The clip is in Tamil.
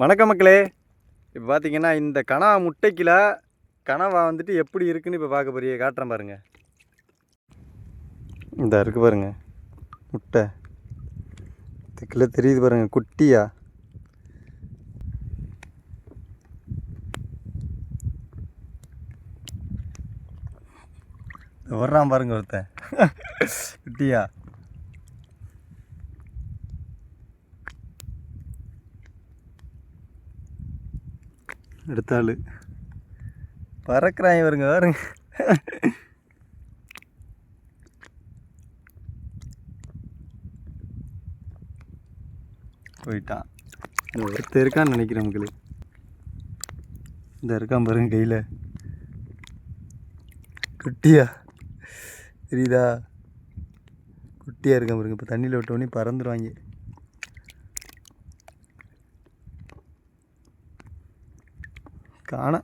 வணக்கம் மக்களே. இப்போ பார்த்தீங்கன்னா இந்த கனா முட்டைக்கில் கனவா வந்துட்டு எப்படி இருக்குன்னு இப்போ பார்க்க போறிய காட்டுறேன் பாருங்க. இந்த இருக்கு பாருங்க முட்டை, இதுக்குள்ள தெரியுது பாருங்க குட்டியா. வர்றான் பாருங்க ஒருத்தன் குட்டியா. அடுத்த ஆள் பறக்கிறாங்க பாருங்க பாருங்க. போயிட்டான். ஒருத்தர் இருக்கான்னு நினைக்கிறேன் மக்களே. இந்த இருக்கான் பாருங்க கையில் குட்டியா தெரியுதா, குட்டியாக இருக்கான் பாருங்க. இப்போ தண்ணியில் விட்டோடனே பறந்துடுவாங்க. காண